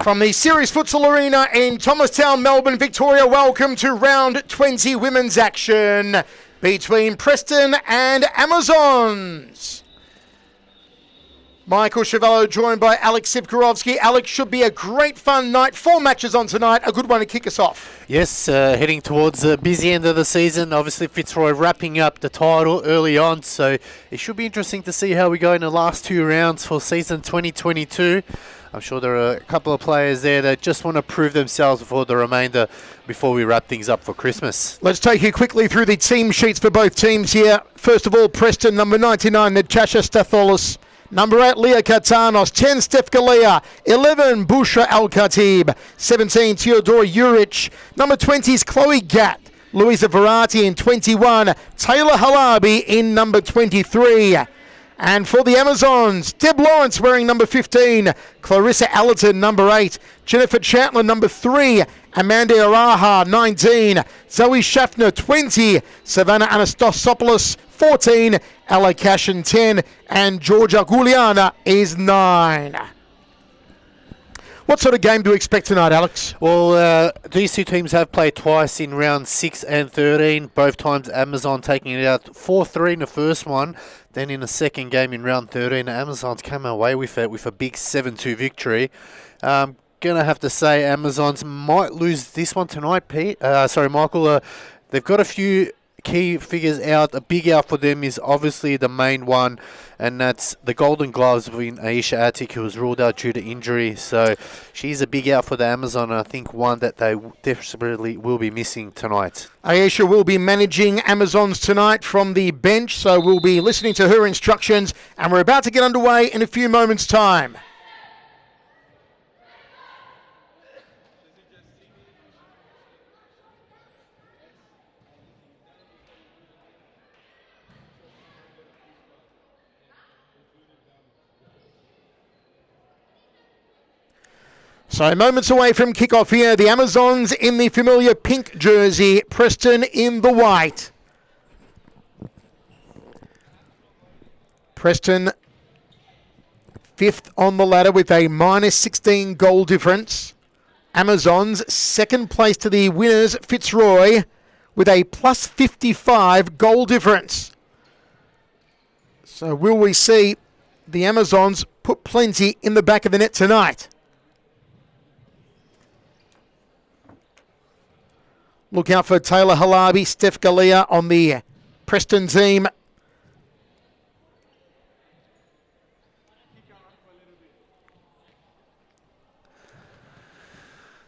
From the Series Futsal Arena in Thomastown, Melbourne, Victoria, welcome to round 20 women's action between Preston and Amazons. Michael Chevello joined by Alex Sivkorovsky. Alex, should be a great fun night. 4 matches on tonight, a good one to kick us off. Yes, heading towards the busy end of the season. Obviously, Fitzroy wrapping up the title early on, so it should be interesting to see how we go in the last 2 rounds for season 2022. I'm sure there are a couple of players there that just want to prove themselves for the remainder before we wrap things up for Christmas. Let's take you quickly through the team sheets for both teams here. First of all, Preston, number 99, Natasha Statholis. Number 8, Leah Katanos. 10, Steph Galea. 11, Bushra Al-Khatib. 17, Theodora Juric. Number 20 is Chloe Gatt. Louisa Verratti in 21. Taylor Halabi in number 23. And for the Amazons, Deb Lawrence wearing number 15, Clarissa Allerton number 8, Jennifer Chandler number 3, Amanda Araha 19, Zoe Schaffner 20, Savannah Anastasopoulos 14, Ella Cashin 10, and Georgia Guliana is 9. What sort of game do we expect tonight, Alex? Well, these two teams have played twice in round 6 and 13. Both times Amazon taking it out 4-3 in the first one. Then in the second game in round 13, the Amazons came away with it with a big 7-2 victory. Going to have to say Amazons might lose this one tonight, Michael. They've got a few key figures out. A big out for them is obviously the main one, and that's the Golden Gloves between Aisha Atik, who was ruled out due to injury. So she's a big out for the Amazon, and I think one that they desperately will be missing tonight. Aisha will be managing Amazons tonight from the bench, so we'll be listening to her instructions, and we're about to get underway in a few moments' time. So moments away from kickoff here, the Amazons in the familiar pink jersey, Preston in the white. Preston 5th on the ladder with a minus 16 goal difference. Amazons second place to the winners, Fitzroy, with a plus 55 goal difference. So will we see the Amazons put plenty in the back of the net tonight? Look out for Taylor Halabi, Steph Galea on the Preston team.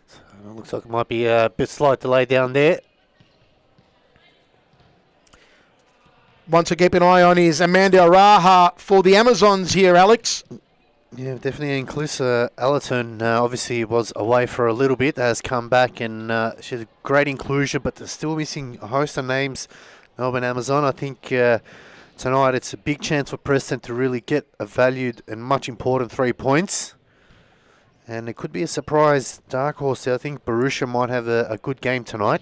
So it looks like it might be a bit slight delay down there. One to keep an eye on is Amanda Araha for the Amazons here, Alex. Yeah, definitely inclusive. Allerton obviously was away for a little bit, has come back, and she's a great inclusion, but they're still missing a host of names. Melbourne Amazon, I think tonight it's a big chance for Preston to really get a valued and much important 3 points. And it could be a surprise dark horse there. I think Barusha might have a good game tonight.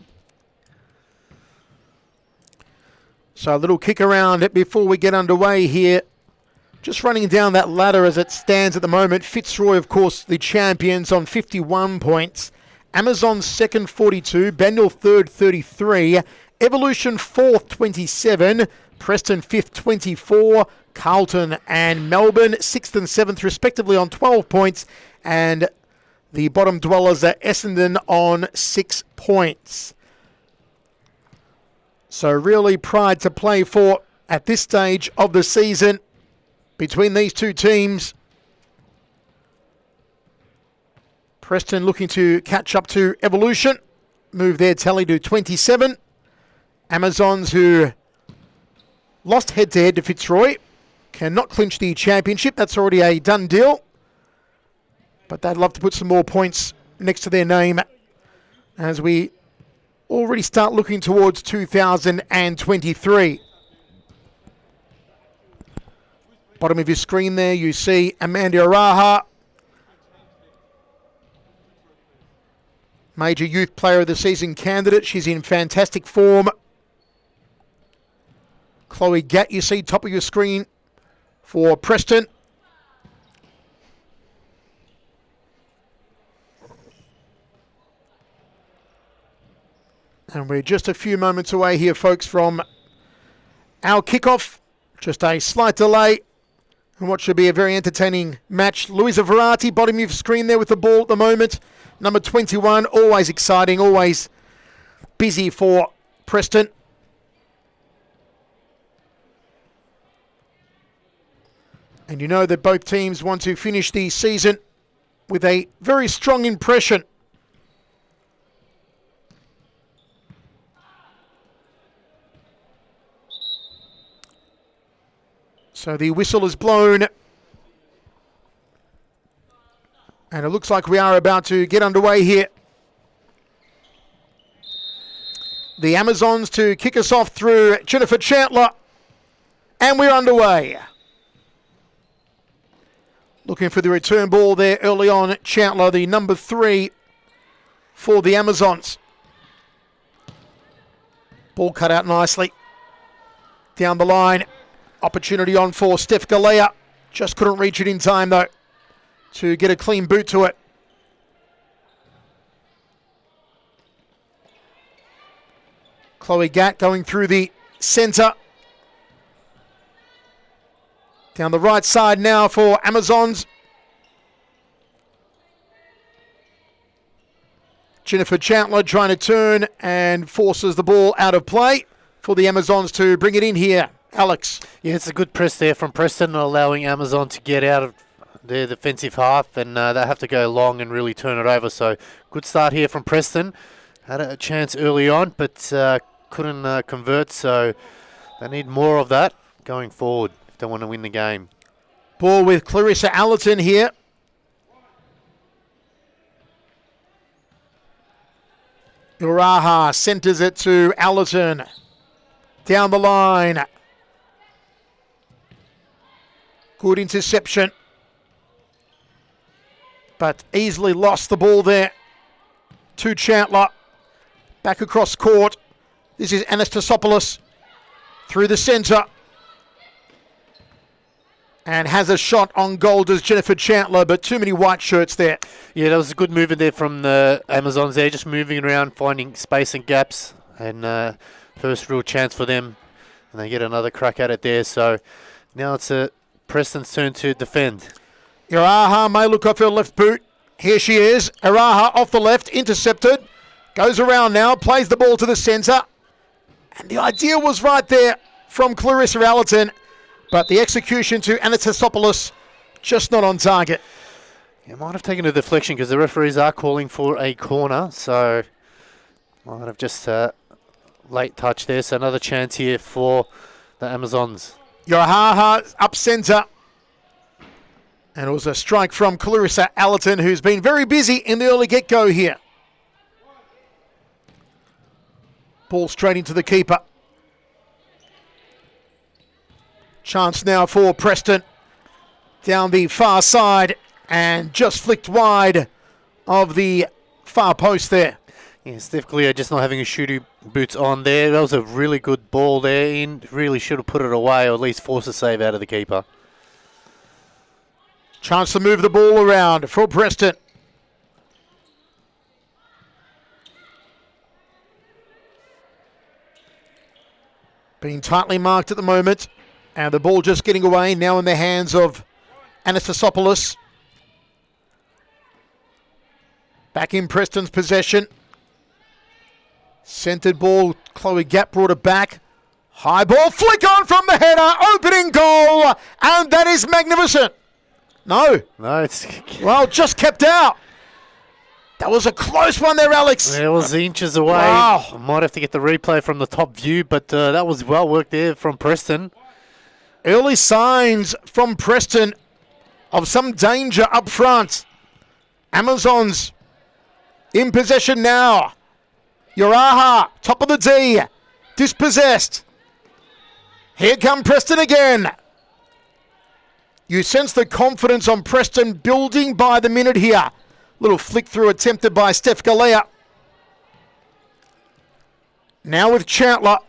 So a little kick around before we get underway here. Just running down that ladder as it stands at the moment. Fitzroy, of course, the champions on 51 points. Amazon second, 42. Bendill third, 33. Evolution fourth, 27. Preston fifth, 24. Carlton and Melbourne 6th and 7th, respectively, on 12 points. And the bottom dwellers are Essendon on 6 points. So really pride to play for at this stage of the season between these two teams. Preston looking to catch up to Evolution, move their tally to 27. Amazons, who lost head-to-head to Fitzroy, cannot clinch the championship. That's already a done deal. But they'd love to put some more points next to their name as we already start looking towards 2023. Bottom of your screen there, you see Amanda Araha, Major Youth Player of the Season candidate. She's in fantastic form. Chloe Gatt, you see top of your screen for Preston. And we're just a few moments away here, folks, from our kickoff. Just a slight delay and what should be a very entertaining match. Louisa Verratti, bottom of your screen there with the ball at the moment. Number 21, always exciting, always busy for Preston. And you know that both teams want to finish the season with a very strong impression. So the whistle is blown. And it looks like we are about to get underway here. The Amazons to kick us off through Jennifer Chandler. And we're underway. Looking for the return ball there early on. Chandler, the number 3 for the Amazons. Ball cut out nicely. Down the line. Opportunity on for Steph Galea. Just couldn't reach it in time, though, to get a clean boot to it. Chloe Gatt going through the centre. Down the right side now for Amazons. Jennifer Chandler trying to turn and forces the ball out of play for the Amazons to bring it in here. Alex. Yeah, it's a good press there from Preston, allowing Amazon to get out of their defensive half, and they have to go long and really turn it over. So good start here from Preston. Had a chance early on, but couldn't convert, so they need more of that going forward if they want to win the game. Ball with Clarissa Allerton here. Uraha centres it to Allerton. Down the line. Good interception. But easily lost the ball there to Chandler. Back across court. This is Anastasopoulos through the centre. And has a shot on goal, does Jennifer Chandler, but too many white shirts there. Yeah, that was a good movement there from the Amazons there, just moving around, finding space and gaps. And first real chance for them. And they get another crack at it there. So now it's Preston's turn to defend. Iraha may look off her left boot. Here she is. Iraha off the left, intercepted. Goes around now, plays the ball to the centre. And the idea was right there from Clarissa Allerton. But the execution to Anastasopoulos just not on target. It might have taken a deflection because the referees are calling for a corner. So might have just late touch there. So another chance here for the Amazons. Yohaha up centre. And it was a strike from Clarissa Allerton, who's been very busy in the early get-go here. Ball straight into the keeper. Chance now for Preston. Down the far side and just flicked wide of the far post there. Yeah, Steph Galea just not having his shooting boots on there. That was a really good ball there in. Really should have put it away or at least force a save out of the keeper. Chance to move the ball around for Preston. Being tightly marked at the moment. And the ball just getting away now in the hands of Anastasopoulos. Back in Preston's possession. Centered ball. Chloe Gatt brought it back. High ball. Flick on from the header. Opening goal. And that is magnificent. No, it's... Well, just kept out. That was a close one there, Alex. It was inches away. Wow. I might have to get the replay from the top view, but that was well worked there from Preston. Early signs from Preston of some danger up front. Amazons in possession now. Uraha, top of the D, dispossessed. Here come Preston again. You sense the confidence on Preston building by the minute here. Little flick through attempted by Steph Galea. Now with Chandler.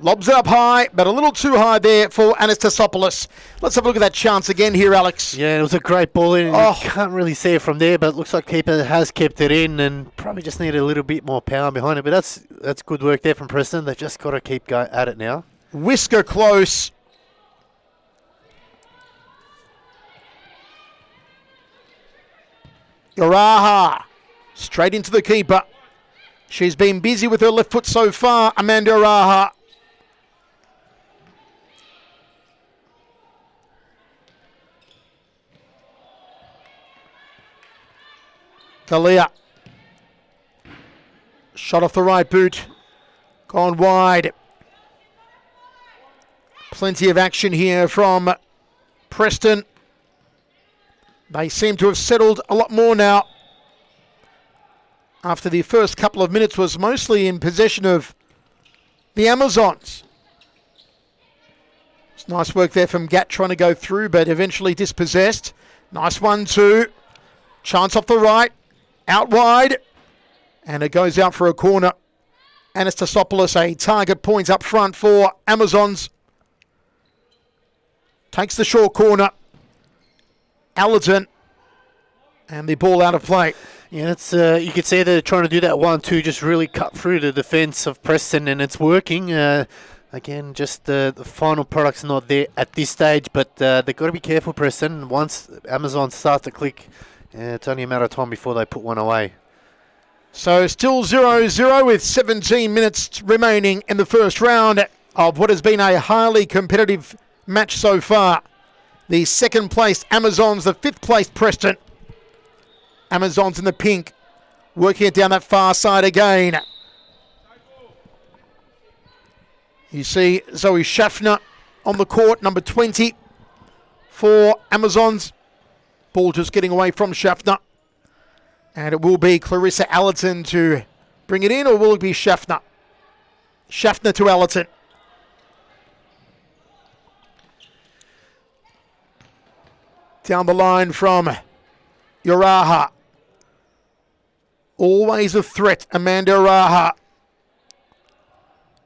Lobs it up high, but a little too high there for Anastasopoulos. Let's have a look at that chance again here, Alex. Yeah, it was a great ball in. You can't really see it from there, but it looks like keeper has kept it in and probably just needed a little bit more power behind it. But that's good work there from Preston. They've just got to keep going at it now. Whisker close. Uraha straight into the keeper. She's been busy with her left foot so far, Amanda Uraha. Kalia. Shot off the right boot. Gone wide. Plenty of action here from Preston. They seem to have settled a lot more now. After the first couple of minutes was mostly in possession of the Amazons. It's nice work there from Gat trying to go through, but eventually dispossessed. Nice 1-2. Chance off the right. Out wide. And it goes out for a corner. Anastasopoulos, a target point up front for Amazons. Takes the short corner. Allerton. And the ball out of play. Yeah, that's you could say they're trying to do that 1-2, just really cut through the defence of Preston, and it's working. Again, just the final product's not there at this stage, but they've got to be careful, Preston. Once Amazon starts to click, it's only a matter of time before they put one away. So still 0-0 with 17 minutes remaining in the first round of what has been a highly competitive match so far. The second placed Amazons, the fifth placed Preston. Amazons in the pink, working it down that far side again. You see Zoe Schaffner on the court, number 20 for Amazons. Ball just getting away from Schaffner. And it will be Clarissa Allerton to bring it in, or will it be Schaffner? Schaffner to Allerton. Down the line from Uraha. Always a threat, Amanda Uraha.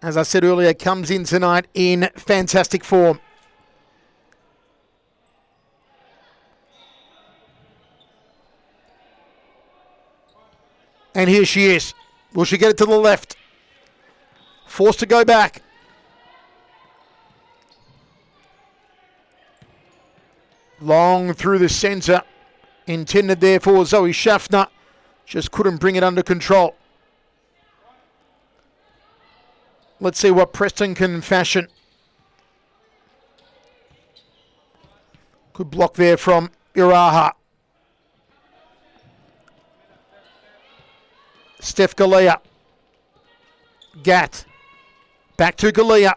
As I said earlier, comes in tonight in fantastic form. And here she is. Will she get it to the left? Forced to go back. Long through the centre. Intended there for Zoe Schaffner. Just couldn't bring it under control. Let's see what Preston can fashion. Good block there from Uraha. Steph Galea. Gat. Back to Galea.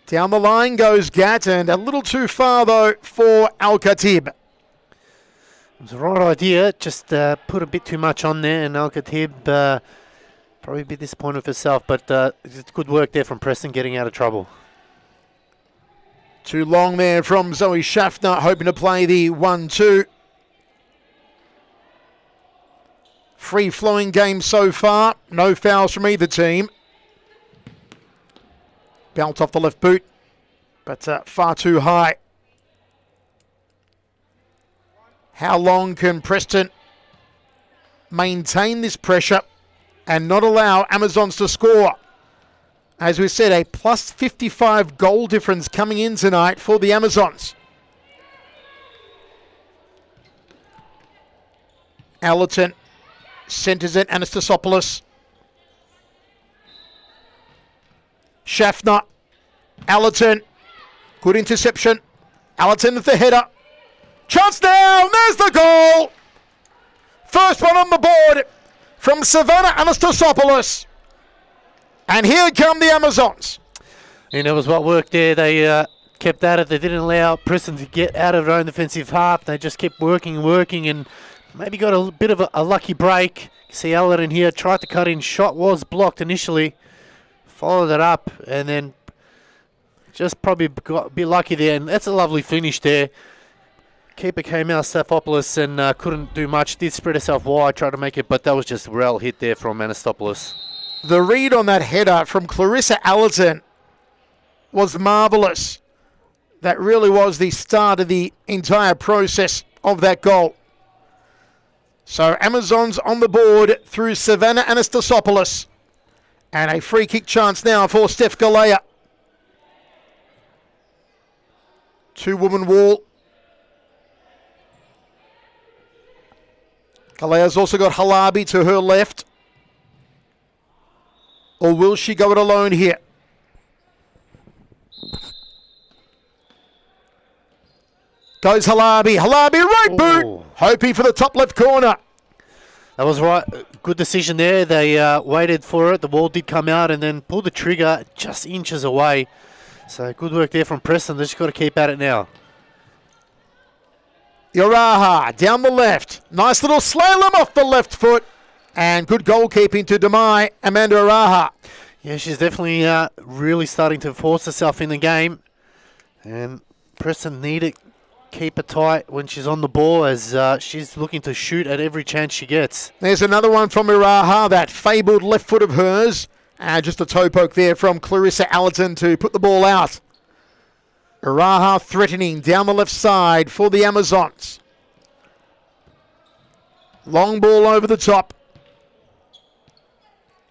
Down the line goes Gat, and a little too far though for Al-Khatib. It was the right idea, just put a bit too much on there, and Al-Khatib probably a bit disappointed with herself, but it's good work there from Preston getting out of trouble. Too long there from Zoe Schaffner, hoping to play the 1-2. Free-flowing game so far. No fouls from either team. Belt off the left boot, but far too high. How long can Preston maintain this pressure and not allow Amazons to score? As we said, a plus 55 goal difference coming in tonight for the Amazons. Allerton centres it, Anastasopoulos. Schaffner. Allerton. Good interception. Allerton with the header. Chance now. There's the goal. First one on the board from Savannah Anastasopoulos. And here come the Amazons. And it was what worked there. They kept at it. They didn't allow Preston to get out of their own defensive half. They just kept working, and maybe got a bit of a lucky break. You see Allerton here tried to cut in. Shot was blocked initially. Followed it up and then just probably got a bit lucky there. And that's a lovely finish there. Keeper came out, Staphopoulos, and couldn't do much. Did spread herself wide, tried to make it, but that was just a well hit there from Anastopoulos. The read on that header from Clarissa Allerton was marvellous. That really was the start of the entire process of that goal. So Amazons on the board through Savannah Anastasopoulos. And a free kick chance now for Steph Galea. Two-woman wall. Galea's also got Halabi to her left. Or will she go it alone here? Goes Halabi. Halabi, right boot. Hoping for the top left corner. That was right. Good decision there. They waited for it. The ball did come out and then pulled the trigger just inches away. So good work there from Preston. They just got to keep at it now. Uraha down the left. Nice little slalom off the left foot. And good goalkeeping to Demai, Amanda Uraha. Yeah, she's definitely really starting to force herself in the game. And Preston need to keep it tight when she's on the ball as she's looking to shoot at every chance she gets. There's another one from Uraha, that fabled left foot of hers. Just a toe poke there from Clarissa Allerton to put the ball out. Uraha threatening down the left side for the Amazons. Long ball over the top.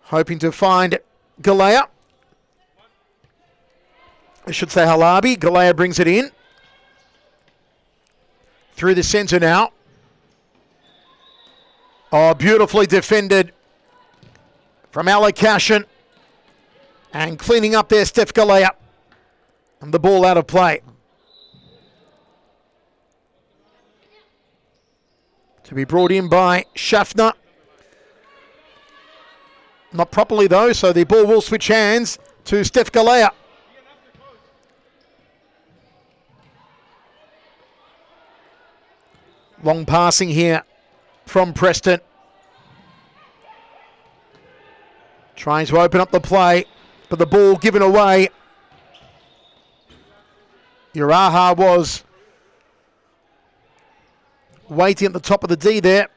Hoping to find Galea. I should say Halabi. Galea brings it in. Through the centre now. Oh, beautifully defended from Alakashin. And cleaning up there, Steph Galea. And the ball out of play. To be brought in by Schaffner. Not properly though, so the ball will switch hands to Steph Galea. Long passing here from Preston. Trying to open up the play, but the ball given away. Uraha was waiting at the top of the D there.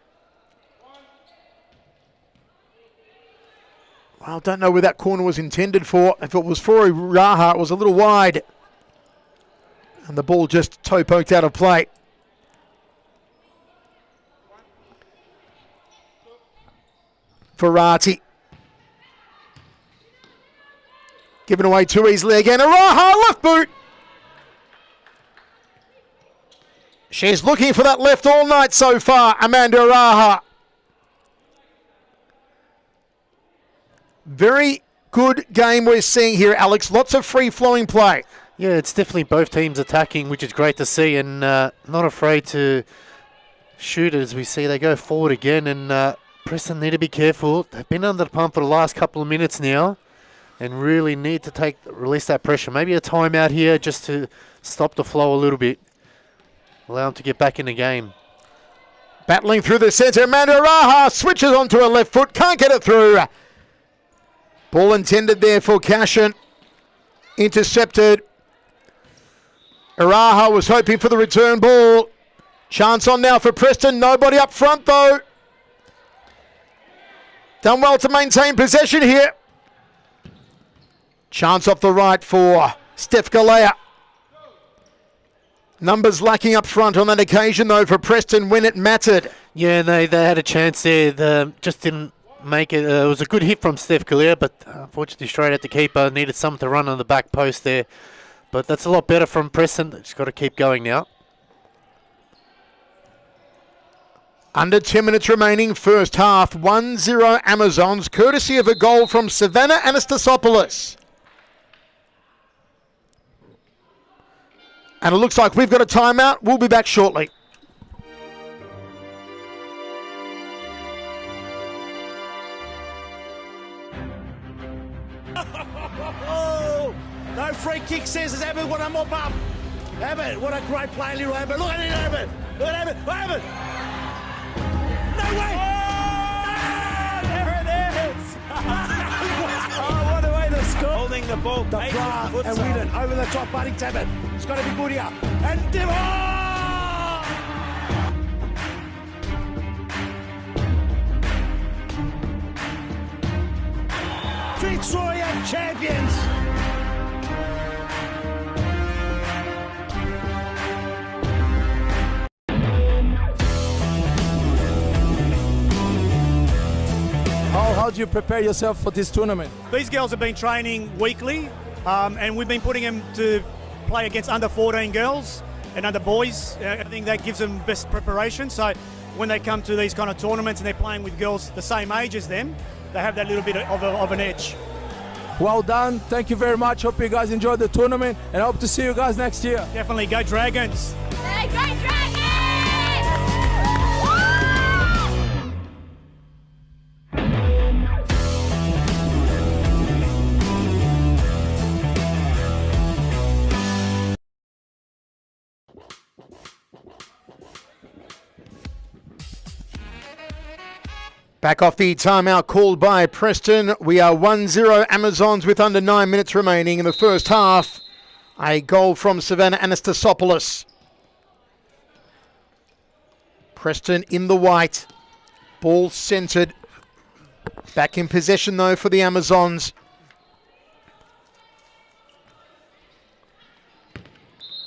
I don't know where that corner was intended for. If it was for Uraha, it was a little wide. And the ball just toe poked out of play. Ferrati. Given away too easily again. Uraha, left boot. She's looking for that left all night so far, Amanda Uraha. Very good game we're seeing here, Alex. Lots of free-flowing play. Yeah, it's definitely both teams attacking, which is great to see, and not afraid to shoot as we see they go forward again. And Preston need to be careful. They've been under the pump for the last couple of minutes now and really need to release that pressure. Maybe a timeout here just to stop the flow a little bit. Allow them to get back in the game. Battling through the centre, Amanda Uraha switches onto her left foot, can't get it through. Ball intended there for Cashin. Intercepted. Uraha was hoping for the return ball. Chance on now for Preston. Nobody up front though. Done well to maintain possession here. Chance off the right for Steph Galea. Numbers lacking up front on that occasion though for Preston when it mattered. Yeah, they had a chance there. They just didn't make it. It was a good hit from Steph Galea, but unfortunately straight at the keeper. Needed something to run on the back post there. But that's a lot better from Preston. Just got to keep going now. Under 10 minutes remaining, first half, 1-0 Amazons, courtesy of a goal from Savannah Anastasopoulos. And it looks like we've got a timeout. We'll be back shortly. No free kick says it's Abbott. What a mop up. Abbott, what a great play, little Abbott. Look at it, Abbott. Look at Abbott. Abbott. No way. Oh, there it is. Oh, what a way to score. Holding the ball. The bra and Whedon over the top. Buddy Abbott. It's got to be good here. And Victoria champions. How do you prepare yourself for this tournament? These girls have been training weekly, and we've been putting them to play against under 14 girls and under boys. I think that gives them best preparation. So when they come to these kind of tournaments and they're playing with girls the same age as them, they have that little bit of an edge. Well done. Thank you very much. Hope you guys enjoyed the tournament and hope to see you guys next year. Definitely go Dragons. Hey, go Dragons! Back off the timeout called by Preston. We are 1-0 Amazons with under 9 minutes remaining in the first half. A goal from Savannah Anastasopoulos. Preston in the white. Ball centred. Back in possession though for the Amazons.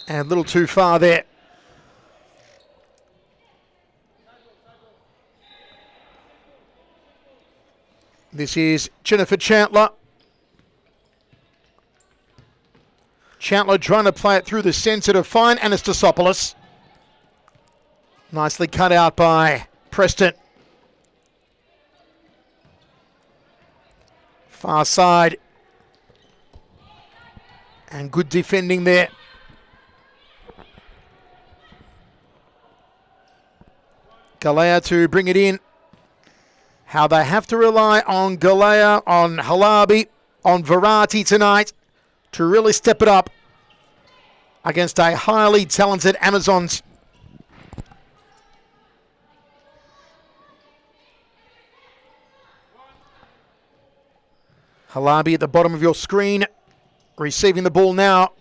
And a little too far there. This is Jennifer Chandler. Chandler trying to play it through the centre to find Anastasopoulos. Nicely cut out by Preston. Far side. And good defending there. Galea to bring it in. How they have to rely on Galea, on Halabi, on Verati tonight to really step it up against a highly talented Amazons. Halabi at the bottom of your screen, receiving the ball now.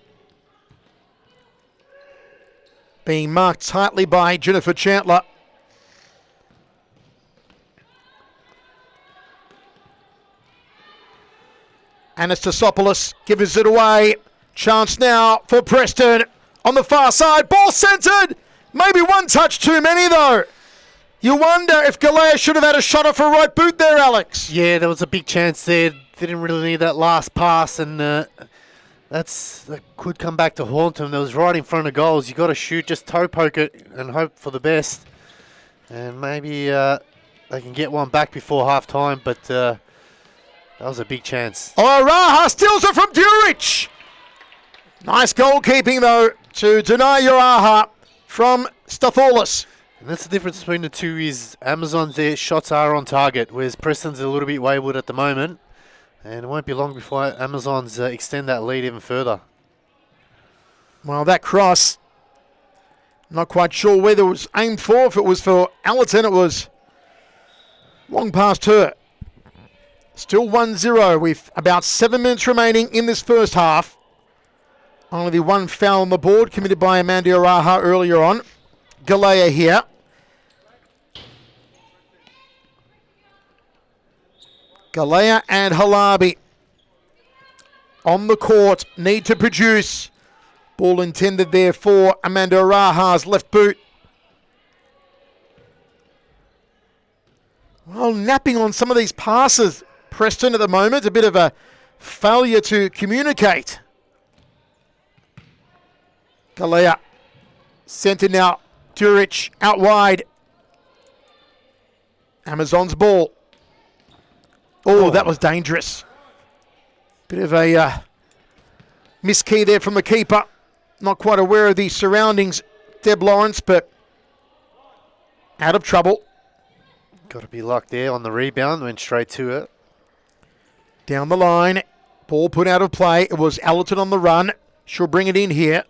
Being marked tightly by Jennifer Chandler. Anastasopoulos gives it away. Chance now for Preston on the far side. Ball centred. Maybe one touch too many though. You wonder if Galea should have had a shot off her right boot there, Alex. Yeah, there was a big chance there. Didn't really need that last pass, and that could come back to haunt them. That was right in front of goals. You got to shoot, just toe poke it and hope for the best. And maybe they can get one back before half time, but that was a big chance. Oh, Raha steals it from Durich. Nice goalkeeping, though, to deny Uraha from Stathoulis. And that's the difference between the two is Amazon's their shots are on target, whereas Preston's a little bit wayward at the moment. And it won't be long before Amazons extend that lead even further. Well, that cross, not quite sure whether it was aimed for. If it was for Allerton, it was long past her. Still 1-0 with about 7 minutes remaining in this first half. Only the one foul on the board committed by Amanda Uraha earlier on. Galea here. Galea and Halabi on the court, need to produce. Ball intended there for Amanda Uraha's left boot. Well, napping on some of these passes, Preston, at the moment. A bit of a failure to communicate. Galea centre now. Durich out wide. Amazon's ball. Oh, that was dangerous. Bit of a miskey there from the keeper. Not quite aware of the surroundings, Deb Lawrence, but out of trouble. Got to be locked there on the rebound, went straight to it. Down the line, ball put out of play. It was Allerton on the run. She'll bring it in here.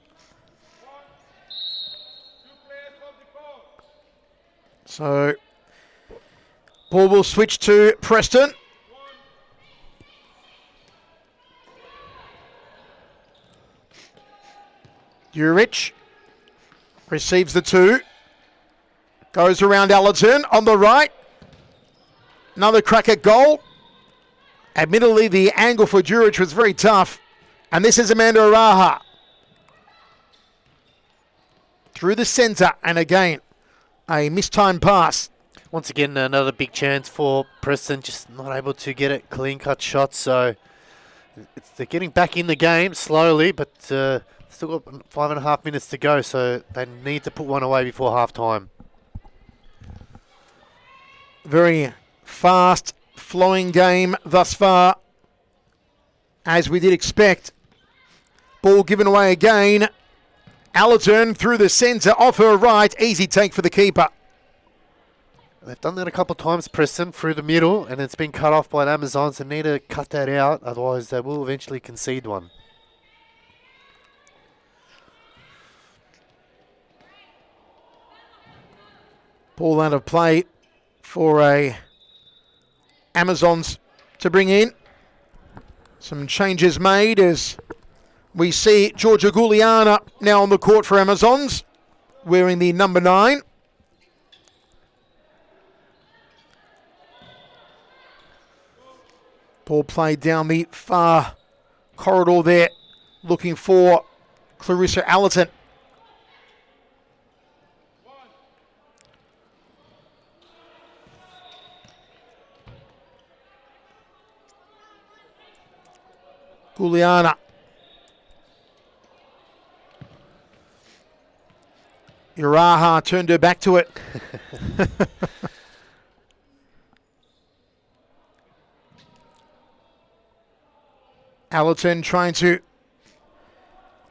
So, ball will switch to Preston. Urich receives the two. Goes around Allerton on the right. Another crack at goal. Admittedly, the angle for Djuric was very tough. And this is Amanda Araha. Through the centre, and again, a mistimed pass. Once again, another big chance for Preston, just not able to get it clean-cut shot. So they're getting back in the game slowly, but still got 5.5 minutes to go, so they need to put one away before half-time. Very fast flowing game thus far, as we did expect. Ball given away again. Allerton through the centre, off her right, easy take for the keeper. They've done that a couple of times, Preston, through the middle, and it's been cut off by the Amazons. They need to cut that out, otherwise they will eventually concede one. Ball out of play for a Amazons to bring in. Some changes made as we see Georgia Guliana now on the court for Amazons, wearing the number 9. Ball played down the far corridor there, looking for Clarissa Allerton. Guliana. Uraha turned her back to it. Allerton trying to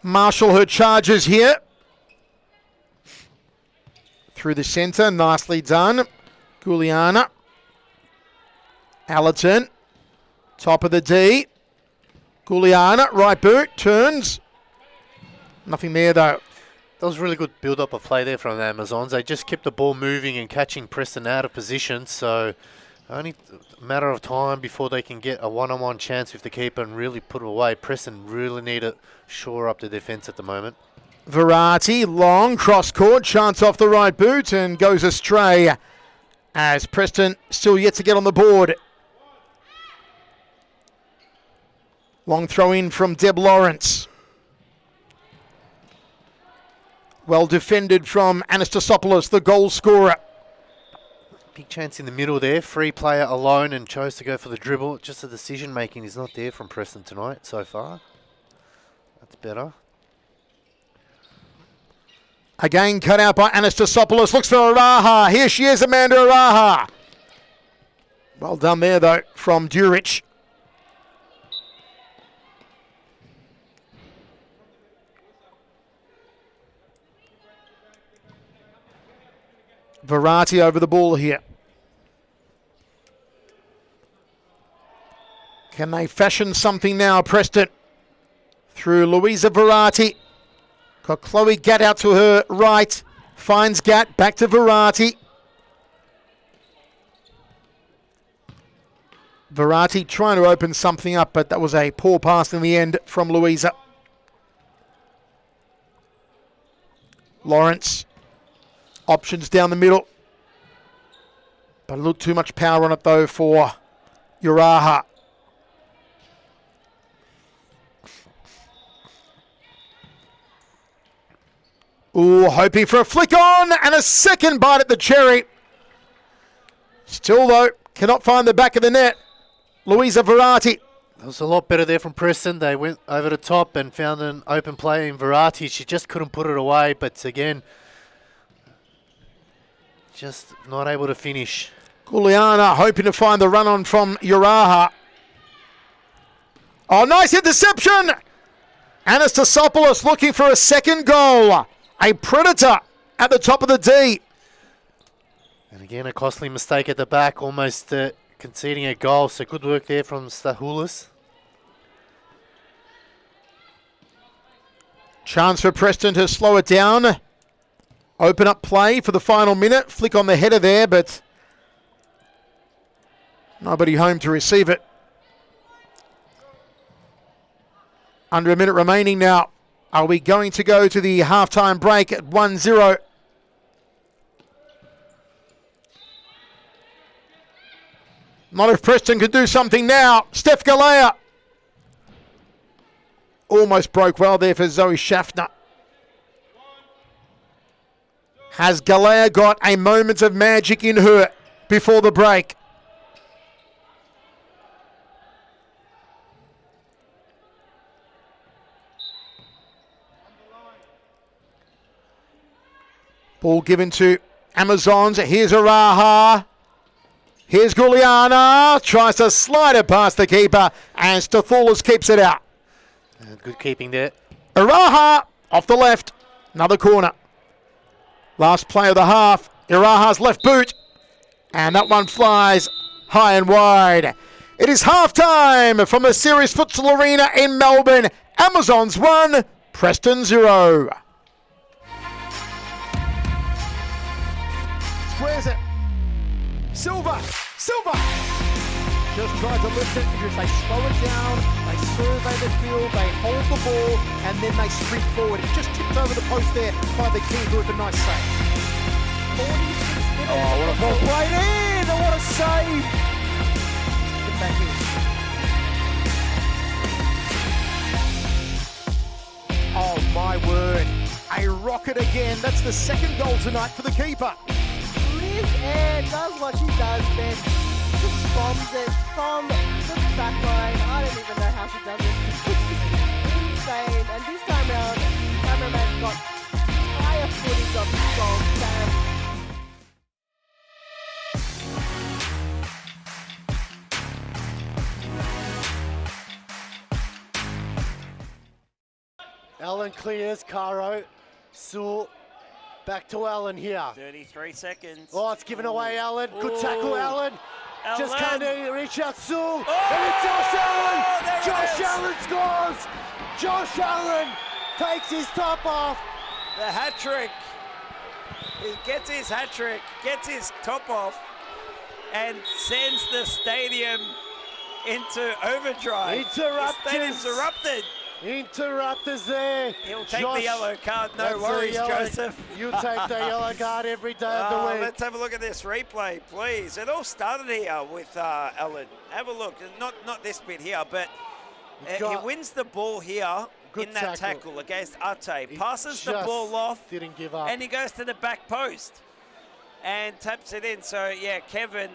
marshal her charges here. Through the centre, nicely done. Guliana. Allerton, top of the D. Guliana, right boot, turns. Nothing there though. That was a really good build-up of play there from the Amazons. They just kept the ball moving and catching Preston out of position, so only a matter of time before they can get a one-on-one chance with the keeper and really put it away. Preston really need to shore up the defence at the moment. Verratti, long cross-court, chance off the right boot and goes astray as Preston still yet to get on the board. Long throw in from Deb Lawrence. Well defended from Anastasopoulos, the goal scorer. Big chance in the middle there. Free player alone and chose to go for the dribble. Just the decision making is not there from Preston tonight so far. That's better. Again cut out by Anastasopoulos. Looks for Araha. Here she is, Amanda Araha. Well done there though from Djuric. Verratti over the ball here. Can they fashion something now, Preston? Through Louisa Verratti. Got Chloe Gatt out to her right. Finds Gatt, back to Verratti. Verratti trying to open something up, but that was a poor pass in the end from Louisa. Lawrence. Options down the middle. But a little too much power on it though for Uraha. Ooh, hoping for a flick on and a second bite at the cherry. Still though, cannot find the back of the net. Louisa Verratti. That was a lot better there from Preston. They went over the top and found an open play in Verratti. She just couldn't put it away, but again, just not able to finish. Guliana hoping to find the run on from Uraha. Oh, nice interception! Anastasopoulos looking for a second goal. A predator at the top of the D. And again, a costly mistake at the back, almost conceding a goal. So good work there from Stahoulis. Chance for Preston to slow it down. Open up play for the final minute. Flick on the header there, but nobody home to receive it. Under a minute remaining now. Are we going to go to the halftime break at 1-0? Not if Preston can do something now. Steph Galea. Almost broke well there for Zoe Schaffner. Has Galea got a moment of magic in her before the break? Ball given to Amazons. Here's Araha. Here's Guliana. Tries to slide it past the keeper, and Stathoulis keeps it out. Good keeping there. Araha off the left. Another corner. Last play of the half. Iraha's left boot. And that one flies high and wide. It is half-time from the Series Futsal Arena in Melbourne. Amazons 1, Preston 0. Squares it. Silva. Just tries to lift it because they slow it down, they survey the field, they hold the ball, and then they sprint forward. It just tipped over the post there by the keeper with a nice save. 46 minutes. Oh, what a ball played in! And what a save! Get back in. Oh, my word. A rocket again. That's the second goal tonight for the keeper. Liz Ann does what she does best. Just bombs it from the back line. I don't even know how she does it. Insane. And this time around, the cameraman got higher footage of this goal. Allen clears, Caro. Sewell, back to Allen here. 33 seconds. Oh, it's given away, Allen. Good tackle, Allen. Just Allen. can't reach out, Sewell. Oh! And it's Josh Allen. There it Josh is. Allen scores. Josh Allen takes his top off. The hat trick. He gets his hat trick, gets his top off, and sends the stadium into overdrive. Interrupters. The stadium's erupted. Interrupters there. He'll take Josh, the yellow card, no that's a worries, yellow- Joseph. You take the yellow card every day of the week. Let's have a look at this replay, please. It all started here with Allen. Have a look. Not this bit here, but he wins the ball here Good in that tackle against Ate. Passes the ball off, Didn't give up. and he goes to the back post and taps it in. So, yeah, Kevin...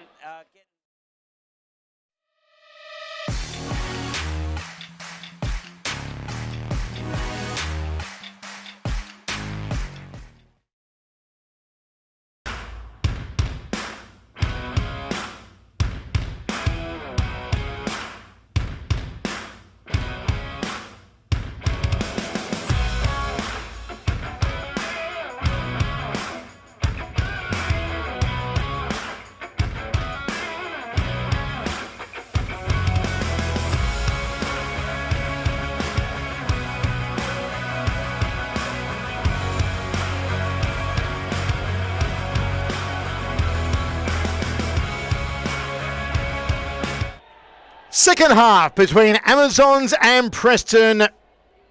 Second half between Amazons and Preston,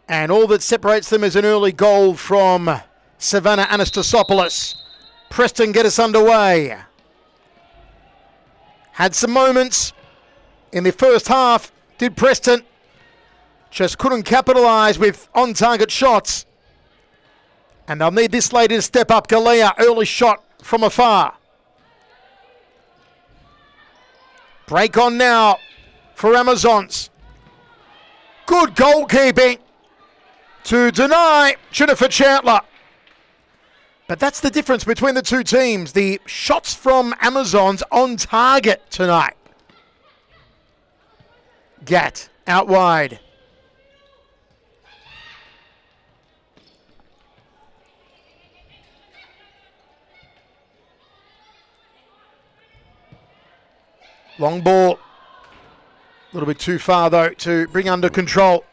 and all that separates them is an early goal from Savannah Anastasopoulos. Preston get us underway. Had some moments in the first half, did Preston. Just couldn't capitalise with on-target shots. And they'll need this lady to step up. Galea, early shot from afar. Break on now for Amazons. Good goalkeeping to deny Jennifer Chandler. But that's the difference between the two teams. The shots from Amazons on target tonight. Gat out wide. Long ball. A little bit too far, though, to bring under control.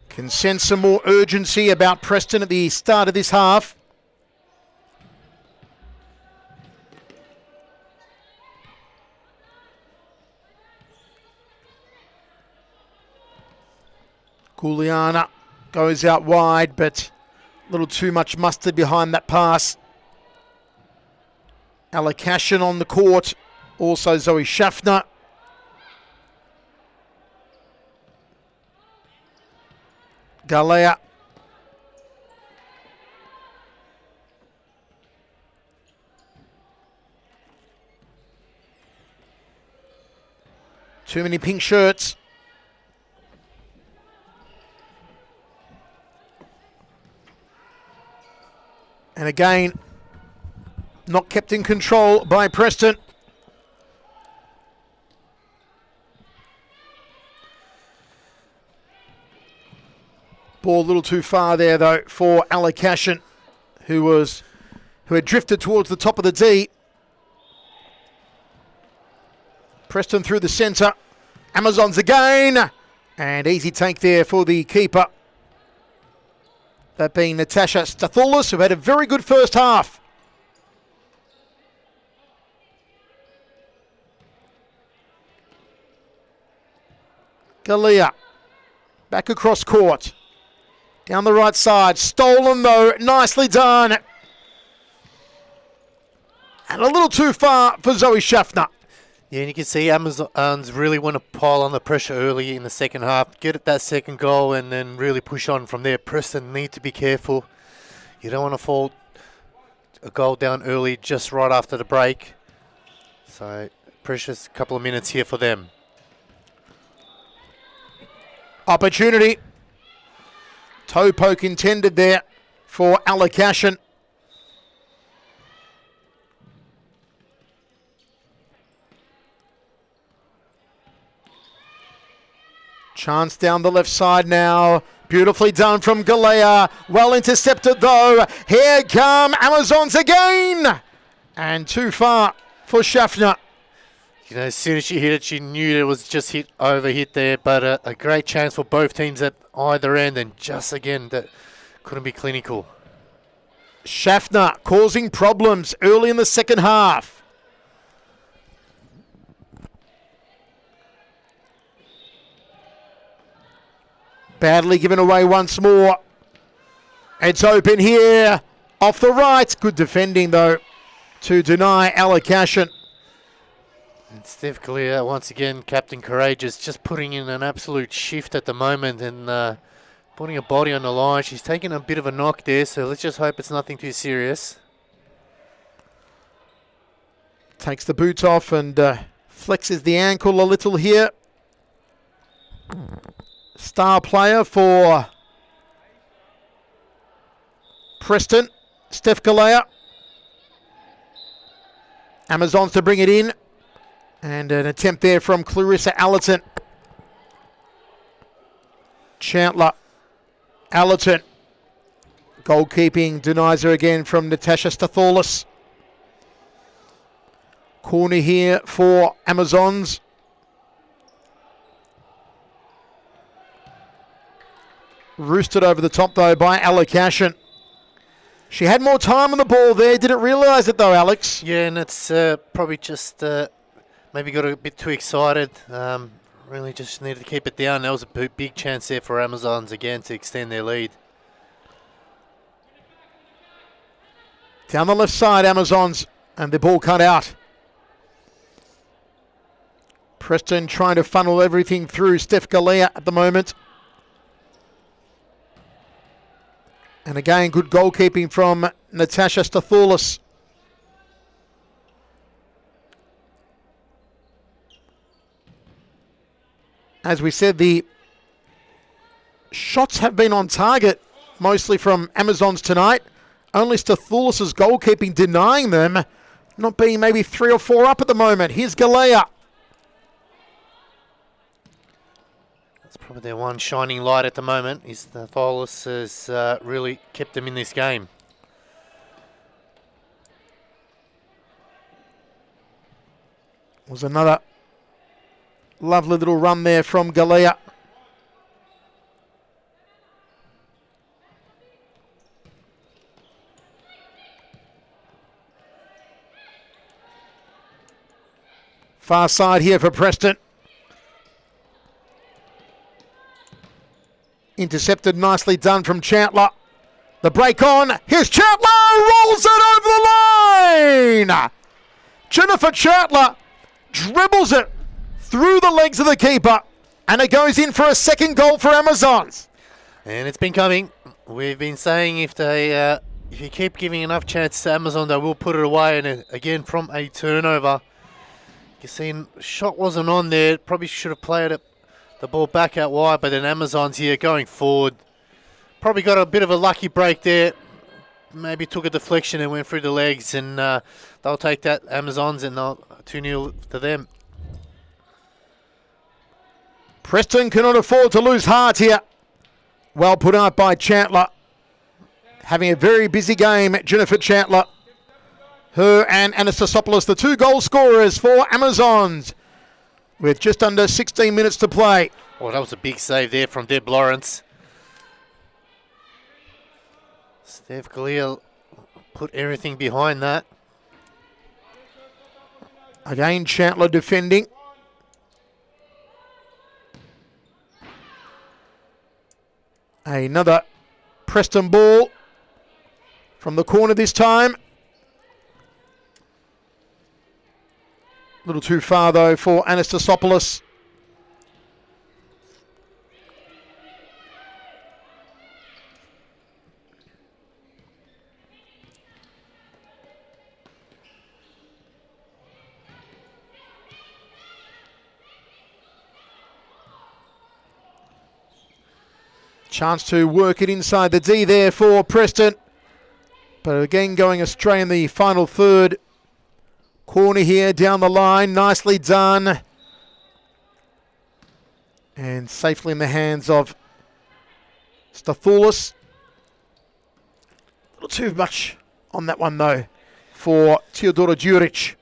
Can sense some more urgency about Preston at the start of this half. Guliana goes out wide, but a little too much mustard behind that pass. Alikashin on the court. Also Zoe Schaffner. Galea. Too many pink shirts. And again, not kept in control by Preston. Ball a little too far there though for Alikashin, who had drifted towards the top of the D. Preston through the centre. Amazons again. And easy take there for the keeper. That being Natasha Stathoulis, who had a very good first half. Galea. Back across court. Down the right side. Stolen though. Nicely done. And a little too far for Zoe Schaffner. Yeah, and you can see Amazons really want to pile on the pressure early in the second half, get at that second goal, and then really push on from there. Preston need to be careful. You don't want to fall a goal down early just right after the break. So, precious couple of minutes here for them. Opportunity. Toe poke intended there for Alikashin. Chance down the left side now. Beautifully done from Galea. Well intercepted though. Here come Amazons again. And too far for Schaffner. You know, as soon as she hit it, she knew it was just hit there. But a great chance for both teams at either end. And just again, that couldn't be clinical. Schaffner causing problems early in the second half. Badly given away once more. It's open here. Off the right. Good defending, though, to deny Alikashin. And Steph Galea, once again, Captain Courageous, just putting in an absolute shift at the moment and putting her body on the line. She's taking a bit of a knock there, so let's just hope it's nothing too serious. Takes the boot off and flexes the ankle a little here. Star player for Preston, Steph Galea. Amazons to bring it in. And an attempt there from Clarissa Allerton. Chandler. Allerton. Goalkeeping denies her again from Natasha Stathoulis. Corner here for Amazons. Roosted over the top, though, by Alikashin. She had more time on the ball there. Didn't realise it, though, Alex. Yeah, and it's probably just maybe got a bit too excited. Really just needed to keep it down. That was a big chance there for Amazons again to extend their lead. Down the left side, Amazons, and the ball cut out. Preston trying to funnel everything through Steph Galea at the moment. And again, good goalkeeping from Natasha Stathoulis. As we said, the shots have been on target, mostly from Amazons tonight. Only Stathoulis' goalkeeping denying them, not being maybe 3 or 4 up at the moment. Here's Galea. Probably their one shining light at the moment is Stathoulis has really kept them in this game. Was another lovely little run there from Galea. Far side here for Preston. Intercepted, nicely done from Chandler. The break on. Here's Chandler, rolls it over the line. Jennifer Chatler dribbles it through the legs of the keeper, and it goes in for a second goal for Amazons. And it's been coming. We've been saying if you keep giving enough chances to Amazon, they will put it away. And again, from a turnover, you see, shot wasn't on there. Probably should have played it, the ball back out wide. But then Amazons here going forward, probably got a bit of a lucky break there. Maybe took a deflection and went through the legs, and they'll take that, Amazons, and they'll 2-0 to them. Preston cannot afford to lose heart here. Well put out by Chandler. Having a very busy game, Jennifer Chandler. Her and Anastasopoulos, the 2 goal scorers for Amazons, with just under 16 minutes to play. Oh, that was a big save there from Deb Lawrence. Steph Galea put everything behind that. Again, Chandler defending. Another Preston ball from the corner this time. A little too far, though, for Anastasopoulos. Chance to work it inside the D there for Preston. But again, going astray in the final third. Corner here down the line. Nicely done. And safely in the hands of Stathoulis. A little too much on that one, though, for Teodora Djuric.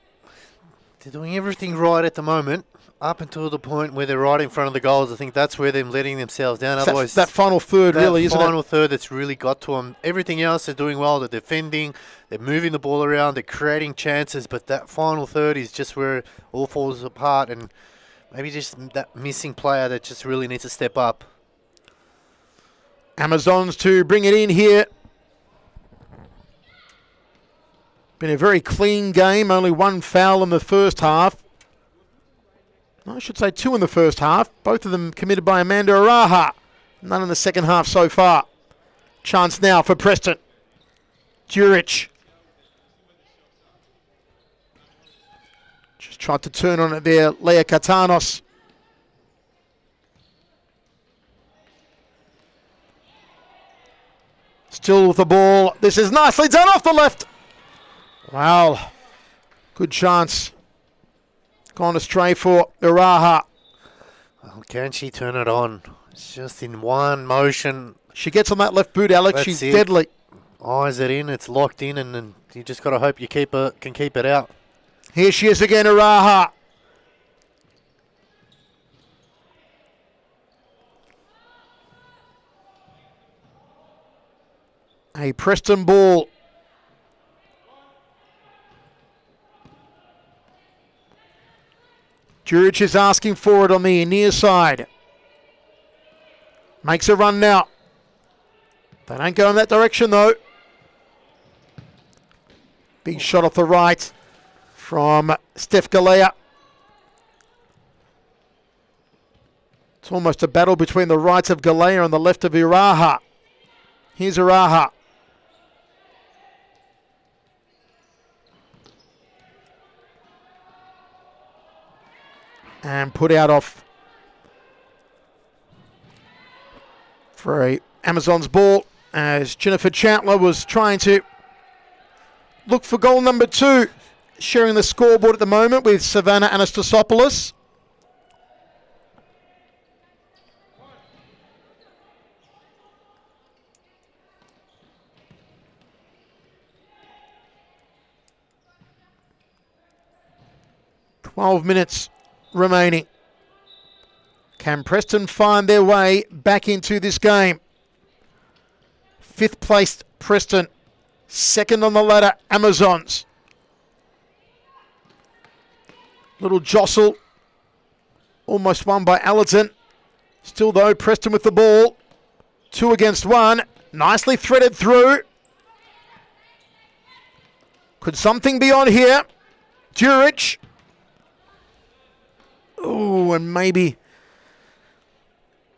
They're doing everything right at the moment, up until the point where they're right in front of the goals. I think that's where they're letting themselves down. Otherwise, that final third, really, isn't it? That final third that's really got to them. Everything else they're doing well. They're defending, they're moving the ball around, they're creating chances, but that final third is just where it all falls apart, and maybe just that missing player that just really needs to step up. Amazons to bring it in here. Been a very clean game, only 1 foul in the first half. I should say 2 in the first half. Both of them committed by Amanda Araha. None in the second half so far. Chance now for Preston. Djuric. Just tried to turn on it there. Leah Katanos. Still with the ball. This is nicely done off the left. Wow. Good chance. Gone astray for Iraha. Well, can she turn it on? It's just in one motion. She gets on that left boot, Alex. That's She's it. deadly. Eyes it in. It's locked in, and you just got to hope you can keep it out. Here she is again, Iraha. A Preston ball. Djuric is asking for it on the near side. Makes a run now. They don't go in that direction, though. Big shot off the right from Steph Galea. It's almost a battle between the right of Galea and the left of Iraha. Here's Iraha. And put out off for a Amazons ball as Jennifer Chandler was trying to look for goal number 2, sharing the scoreboard at the moment with Savannah Anastasopoulos. "12 minutes remaining. Can Preston find their way back into this game? 5th placed Preston, 2nd on the ladder, Amazons. Little jostle, almost won by Allerton. Still though, Preston with the ball. 2 against 1, nicely threaded through. Could something be on here? Jurich. Oh, and maybe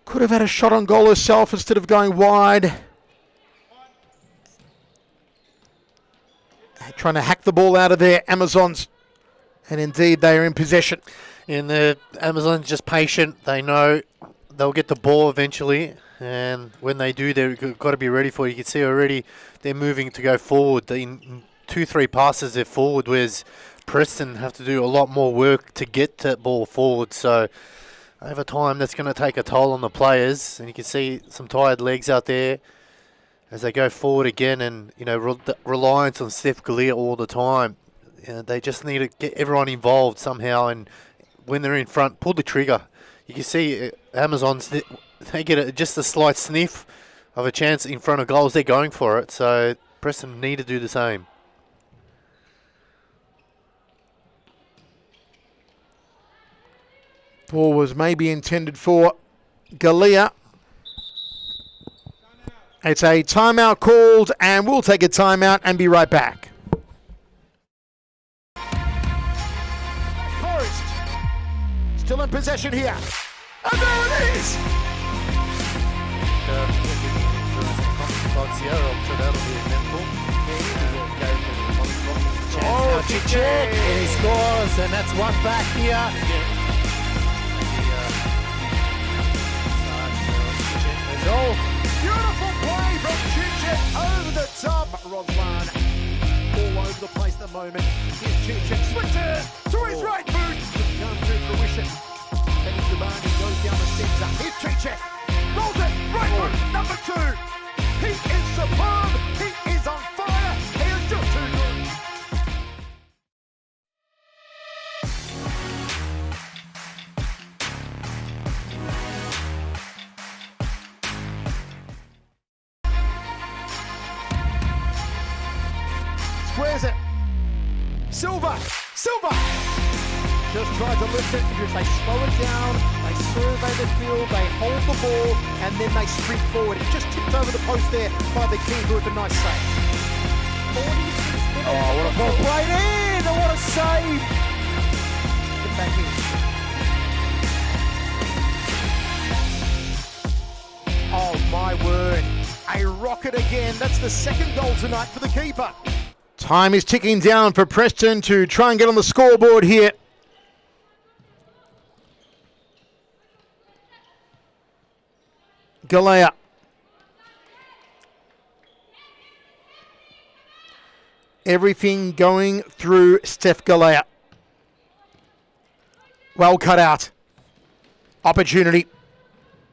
could have had a shot on goal herself instead of going wide. Trying to hack the ball out of there, Amazons. And indeed, they are in possession. And the Amazons just patient. They know they'll get the ball eventually. And when they do, they've got to be ready for it. You can see already they're moving to go forward. In 2-3 passes, they're forward, whereas Preston have to do a lot more work to get that ball forward. So over time, that's going to take a toll on the players. And you can see some tired legs out there as they go forward again. And, you know, reliance on Steph Galea all the time. They just need to get everyone involved somehow. And when they're in front, pull the trigger. You can see Amazons, they get just a slight sniff of a chance in front of goals. They're going for it. So Preston need to do the same. Ball was maybe intended for Galea. It's a timeout called, and we'll take a timeout and be right back. Forest still in possession here. And there it is! Oh, Chichek, and he scores, and that's one back here. Beautiful play from Chichek over the top. Roslan all over the place at the moment. Here's Chichek, switches to his right boot. Come to fruition. Benny Dubani goes down the centre. Here's Chichek. Rolls it, right boot, number 2. He is superb. He is on fire. He is just too good. Squares it. Silva. Just tried to lift it because they slow it down, they survey the field, they hold the ball, and then they sprint forward. It just tipped over the post there by the keeper with a nice save. Oh, what a ball played in! And what a save! Get back in. Oh my word. A rocket again. That's the second goal tonight for the keeper. Time is ticking down for Preston to try and get on the scoreboard here. Galea. Everything going through Steph Galea. Well cut out. Opportunity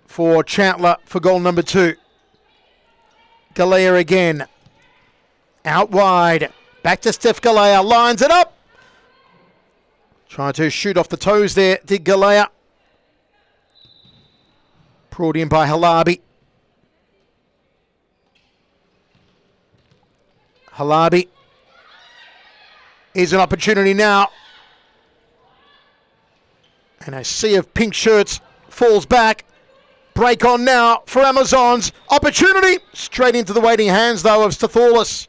for Chandler for goal number 2. Galea again. Out wide. Back to Steph Galea. Lines it up. Trying to shoot off the toes there. Did Galea. Brought in by Halabi. Halabi. Is an opportunity now. And a sea of pink shirts falls back. Break on now for Amazons. Opportunity. Straight into the waiting hands, though, of Stathoulou.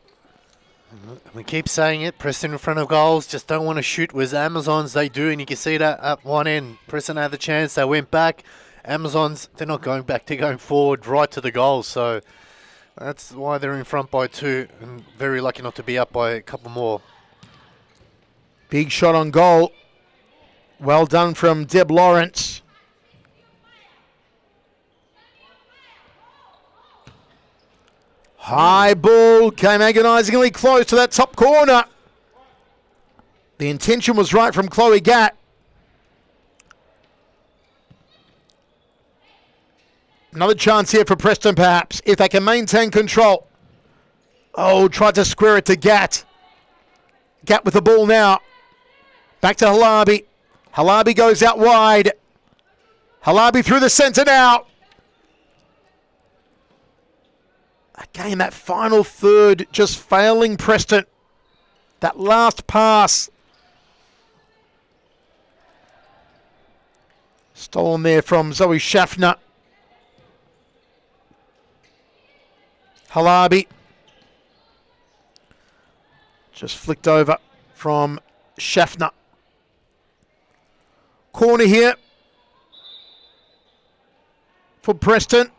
We keep saying it. Preston in front of goals. Just don't want to shoot. Whereas Amazons, they do. And you can see that at one end. Preston had the chance. They went back. Amazons, they're not going back. They're going forward right to the goal. So that's why they're in front by 2. And very lucky not to be up by a couple more. Big shot on goal. Well done from Deb Lawrence. High ball, came agonisingly close to that top corner. The intention was right from Chloe Gatt. Another chance here for Preston, perhaps, if they can maintain control. Oh, tried to square it to Gatt. Gatt with the ball now. Back to Halabi. Halabi goes out wide. Halabi through the centre now. Again, that final third just failing Preston. That last pass. Stolen there from Zoe Schaffner. Halabi. Just flicked over from Schaffner. Corner here for Preston.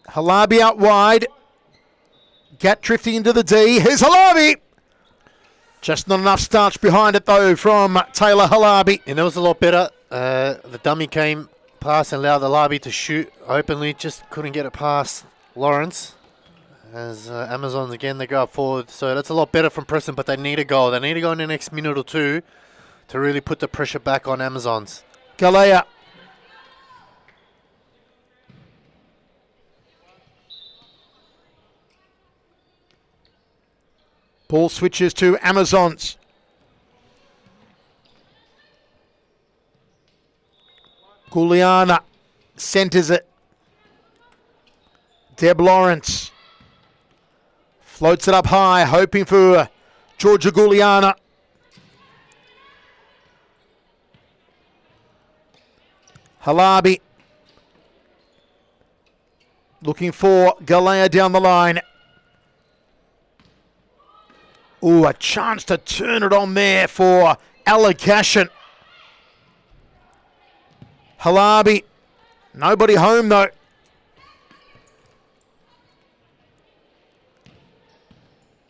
Halabi out wide. Gat drifting into the D. Here's Halabi. Just not enough starch behind it, though, from Taylor Halabi. And it was a lot better. The dummy came past and allowed Halabi to shoot openly. Just couldn't get it past Lawrence. As Amazons, again, they go up forward. So that's a lot better from Preston, but they need a goal. They need to go in the next minute or two to really put the pressure back on Amazons. Galea. Ball switches to Amazons. Guliana centres it. Deb Lawrence floats it up high, hoping for Georgia Guliana. Halabi looking for Galea down the line. Ooh, a chance to turn it on there for Alakashin. Halabi, nobody home though.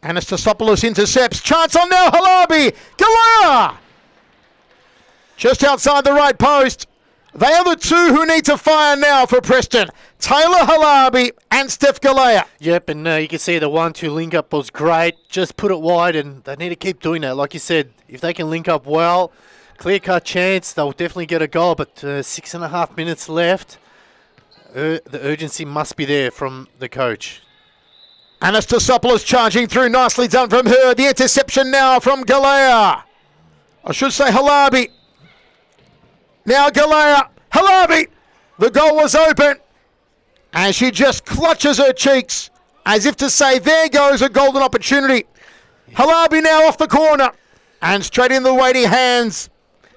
Anastasopoulos intercepts. Chance on now, Halabi. Galea! Just outside the right post. They are the two who need to fire now for Preston. Taylor Halabi and Steph Galea. Yep, and you can see the 1-2 link-up was great. Just put it wide, and they need to keep doing that. Like you said, if they can link up well, clear-cut chance, they'll definitely get a goal. But 6.5 minutes left. The urgency must be there from the coach. Anastasopoulos charging through. Nicely done from her. The interception now from Galea. I should say Halabi. Now Galea. Halabi. The goal was open. And she just clutches her cheeks as if to say, there goes a golden opportunity. Halabi now off the corner. And straight in the waiting hands.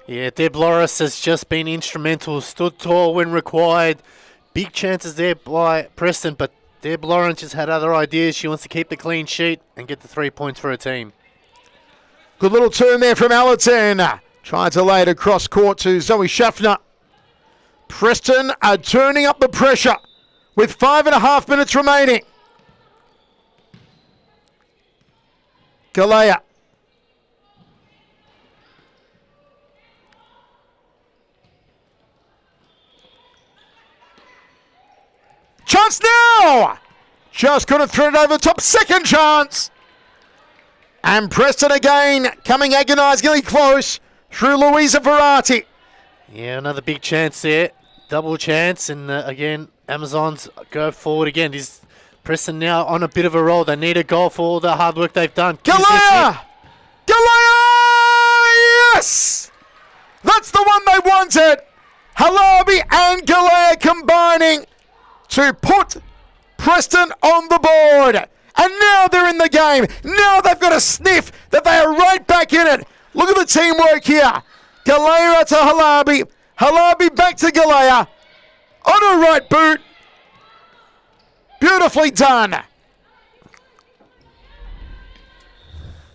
Yeah, Deb Loris has just been instrumental. Stood tall when required. Big chances there by Preston, but Deb Lawrence has had other ideas. She wants to keep the clean sheet and get the 3 points for her team. Good little turn there from Allerton. Trying to lay it across court to Zoe Schaffner. Preston are turning up the pressure with 5.5 minutes remaining. Galea. Chance now! Just couldn't throw it over the top. Second chance. And Preston again coming agonisingly close through Louisa Verratti. Yeah, another big chance there. Double chance. And again, Amazons go forward again. Is Preston now on a bit of a roll? They need a goal for all the hard work they've done. Galea! Galea! Yes! That's the one they wanted. Halabi and Galea combining to put Preston on the board. And now they're in the game. Now they've got a sniff that they are right back in it. Look at the teamwork here. Galea to Halabi. Halabi back to Galea. On her right boot. Beautifully done.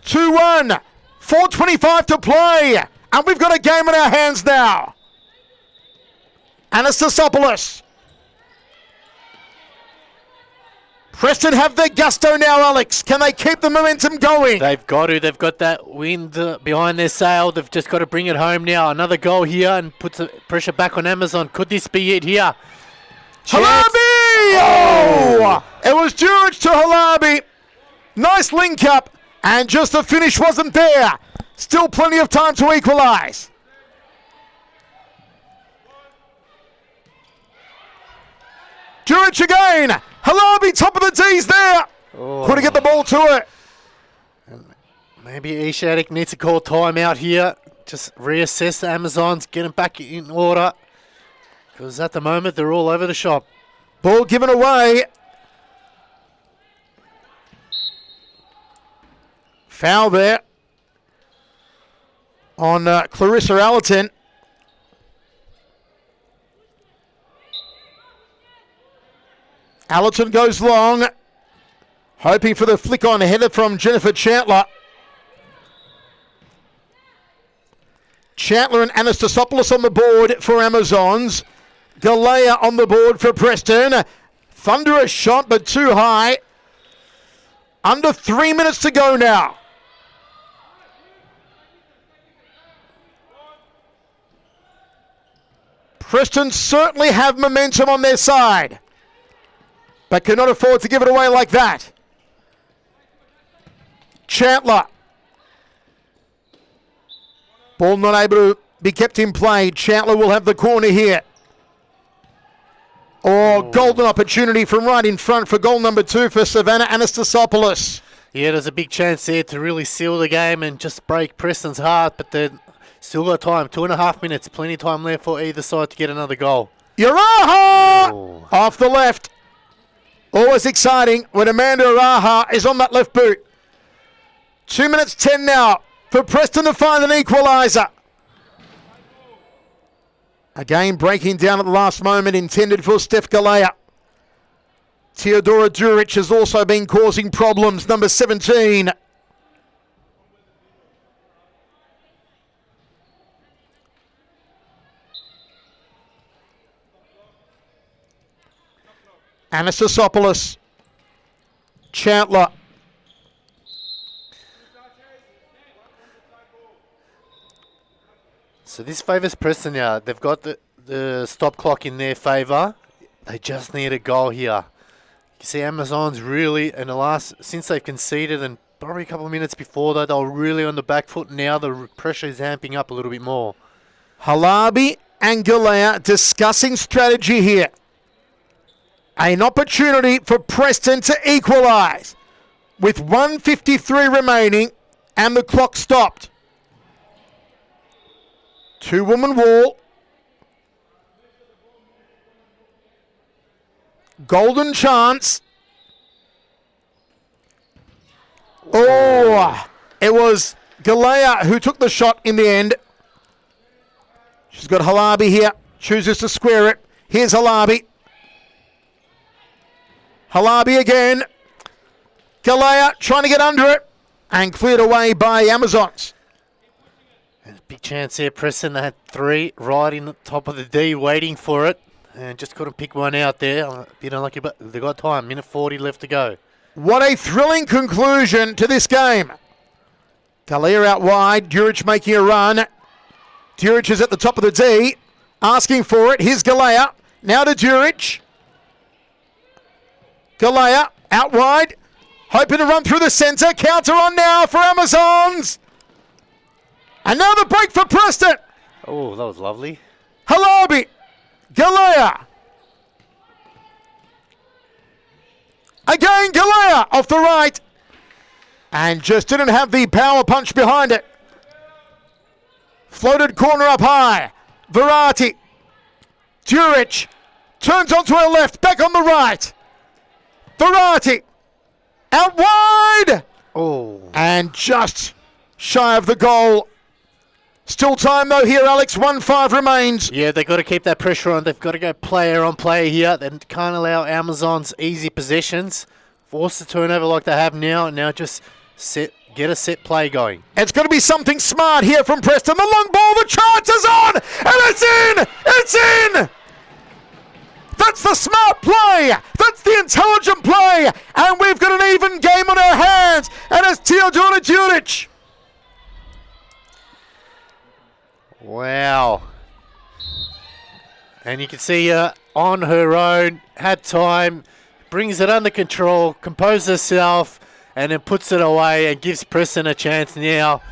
2-1. 4:25 to play. And we've got a game in our hands now. Anastasopoulos. Preston have their gusto now, Alex. Can they keep the momentum going? They've got to. They've got that wind behind their sail. They've just got to bring it home now. Another goal here and puts the pressure back on Amazon. Could this be it here? Halabi! Oh! It was Jurich to Halabi. Nice link up. And just the finish wasn't there. Still plenty of time to equalise. Jurich again. Halabi, top of the D's there. Oh. Couldn't get the ball to it. Maybe Ishadik needs to call timeout here. Just reassess the Amazons, get them back in order. Because at the moment, they're all over the shop. Ball given away. Foul there on Clarissa Allerton. Allerton goes long, hoping for the flick on header from Jennifer Chandler. Chandler and Anastasopoulos on the board for Amazons. Galea on the board for Preston. Thunderous shot, but too high. Under 3 minutes to go now. Preston certainly have momentum on their side, but cannot afford to give it away like that. Chandler. Ball not able to be kept in play. Chandler will have the corner here. Golden opportunity from right in front for goal number 2 for Savannah Anastasopoulos. Yeah, there's a big chance there to really seal the game and just break Preston's heart, but they've still got time. 2.5 minutes, plenty of time left for either side to get another goal. Uraha! Off the left. Always exciting when Amanda Uraha is on that left boot. 2 minutes 10 now for Preston to find an equaliser. Again, breaking down at the last moment, intended for Steph Galea. Teodora Duric has also been causing problems, number 17. Anastasopoulos. Chandler. So this favours Preston now. They've got the stop clock in their favour. They just need a goal here. You see Amazons really, in the last, since they've conceded and probably a couple of minutes before that, they were really on the back foot. Now the pressure is amping up a little bit more. Halabi and Galea discussing strategy here. An opportunity for Preston to equalise with 1:53 remaining and the clock stopped. Two-woman wall. Golden chance. It was Galea who took the shot in the end. She's got Halabi here. Chooses to square it. Here's Halabi. Halabi again. Galea trying to get under it. And cleared away by Amazons. And a big chance here, Preston. They had 3 right in the top of the D waiting for it. And just couldn't pick one out there. A bit unlucky, but they've got time. Minute 40 left to go. What a thrilling conclusion to this game. Galea out wide. Duric making a run. Duric is at the top of the D. Asking for it. Here's Galea. Now to Duric. Galea out wide. Hoping to run through the centre. Counter on now for Amazons. Another break for Preston. Oh, that was lovely. Halabi. Galea. Again, Galea off the right. And just didn't have the power punch behind it. Floated corner up high. Verratti. Duric. Turns onto her left. Back on the right. Verratti. Out wide. And just shy of the goal. Still time though here, Alex. 1-5 remains. Yeah, they've got to keep that pressure on. They've got to go player on player here. They can't allow Amazons easy possessions. Force the turnover like they have now. And now just get a set play going. It's going to be something smart here from Preston. The long ball, the chance is on! And it's in! It's in! That's the smart play! That's the intelligent play! And we've got an even game on our hands! And it's Teodora Duric. Wow. And you can see her on her own, had time, brings it under control, composes herself, and then puts it away and gives Preston a chance now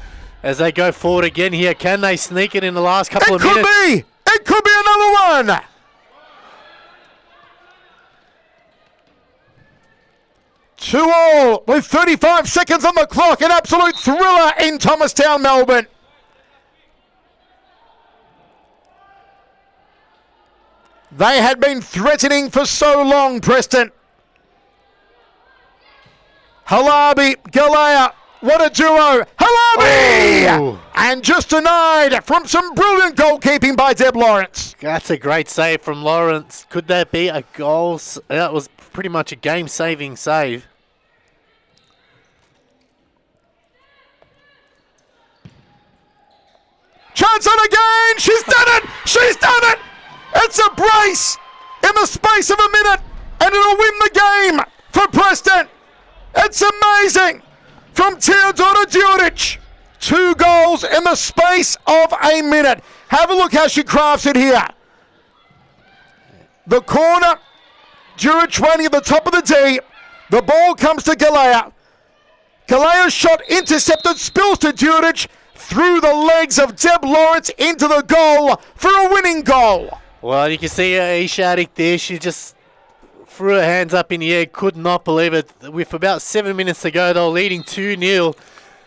as they go forward again here. Can they sneak it in the last couple of minutes? It could be another one! 2-2 with 35 seconds on the clock. An absolute thriller in Thomastown, Melbourne. They had been threatening for so long, Preston. Halabi, Galea, what a duo. Halabi! And just denied from some brilliant goalkeeping by Deb Lawrence. That's a great save from Lawrence. Could that be a goal? That was pretty much a game-saving save. Chance chance on again. She's done it. She's done it. It's a brace in the space of a minute, and it'll win the game for Preston. It's amazing from Teodora Djuric. 2 goals in the space of a minute. Have a look how she crafts it here. The corner, Djuric waiting at the top of the D. The ball comes to Galea. Galea's shot intercepted, spills to Djuric through the legs of Deb Lawrence into the goal for a winning goal. Well, you can see Ishadik there. She just threw her hands up in the air, could not believe it. With about 7 minutes to go, they were leading 2-0.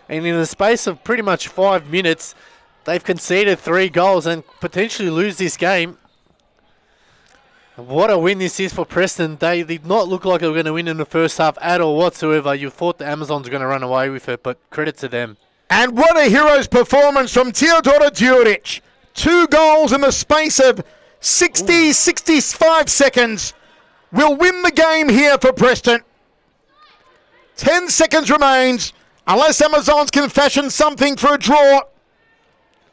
And in the space of pretty much 5 minutes, they've conceded 3 goals and potentially lose this game. What a win this is for Preston. They did not look like they were going to win in the first half at all whatsoever. You thought the Amazons were going to run away with it, but credit to them. And what a hero's performance from Teodora Djuric. 2 goals in the space of 65 seconds. Will win the game here for Preston. 10 seconds remains, unless Amazons can fashion something for a draw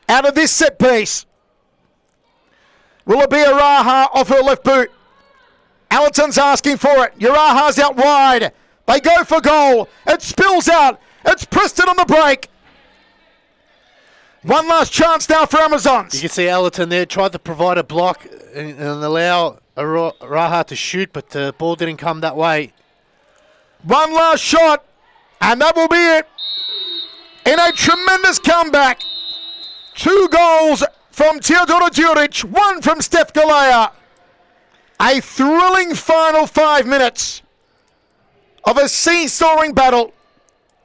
out of this set piece. Will it be Araha off her left boot? Allerton's asking for it. Uraha's out wide. They go for goal. It spills out. It's Preston on the break. One last chance now for Amazons. You can see Allerton there tried to provide a block and allow Araha to shoot, but the ball didn't come that way. One last shot, and that will be it. In a tremendous comeback. 2 goals from Teodora Djuric, 1 from Steph Galea. A thrilling final 5 minutes of a seesawing battle.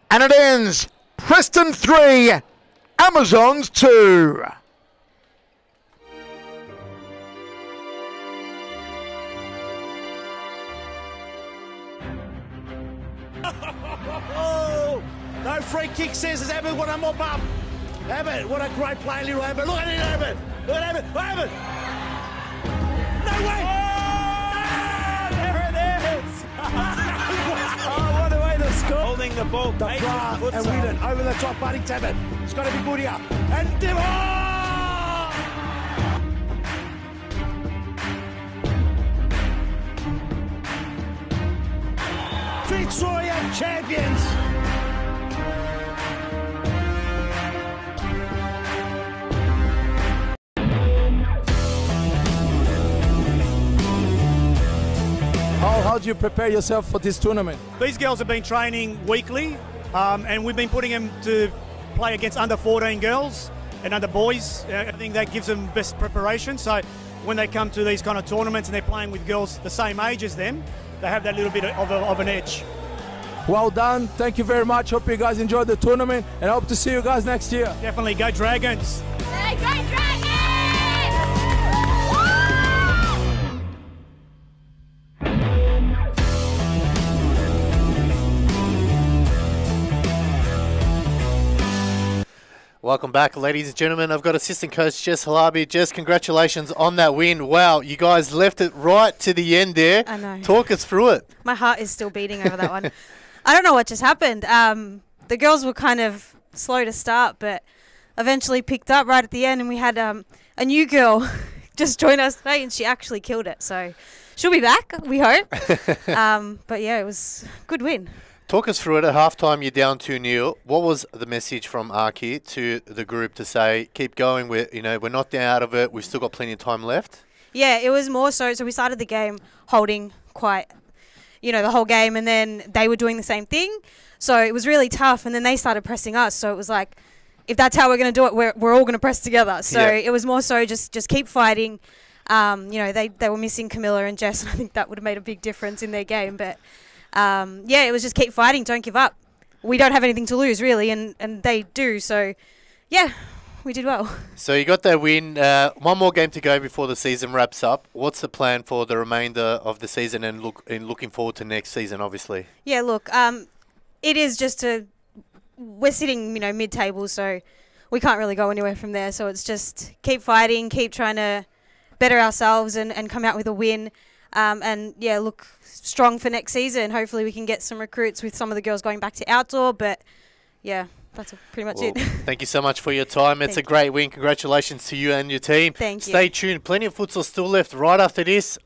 And it ends Preston 3, Amazons 2. Oh, no free kick says it's Abbott. What a mop up. Abbott, what a great play, little Abbott. Look at it, Abbott. Look at Abbott. Abbott. No way. Oh, there it is. Oh, what a way to score. Holding the ball. The Bra and Whedon over the top, Budding Abbott. It's got to be good here. And Victoria champions. How do you prepare yourself for this tournament? These girls have been training weekly, and we've been putting them to play against under 14 girls and under boys. I think that gives them best preparation. So when they come to these kind of tournaments and they're playing with girls the same age as them, they have that little bit of an edge. Well done. Thank you very much. Hope you guys enjoyed the tournament, and I hope to see you guys next year. Definitely go Dragons. Hey, go Dragons! Welcome back, ladies and gentlemen. I've got assistant coach Jess Halabi. Jess, congratulations on that win. Wow, you guys left it right to the end there. I know. Talk us through it. My heart is still beating over that one. I don't know what just happened. The girls were kind of slow to start, but eventually picked up right at the end, and we had a new girl just join us today, and she actually killed it. So she'll be back, we hope. But yeah, it was a good win. Talk us through it. At halftime, you're down 2-0. What was the message from Archie to the group to say, keep going, we're not down out of it, we've still got plenty of time left? Yeah, it was more so we started the game holding quite, the whole game, and then they were doing the same thing. So it was really tough, and then they started pressing us. So it was like, if that's how we're going to do it, we're all going to press together. So It was more so just keep fighting. They were missing Camilla and Jess, and I think that would have made a big difference in their game. But it was just keep fighting, don't give up. We don't have anything to lose, really, and they do. So, yeah, we did well. So you got that win. One more game to go before the season wraps up. What's the plan for the remainder of the season and looking forward to next season, obviously? Yeah, look, it is just we're sitting, mid-table, so we can't really go anywhere from there. So it's just keep fighting, keep trying to better ourselves and come out with a win. Look strong for next season. Hopefully we can get some recruits with some of the girls going back to outdoor. But, yeah, that's pretty much Well, it. thank you so much for your time. It's a Thank great win. Congratulations to you and your team. Thank you. Stay tuned. Plenty of futsal still left right after this.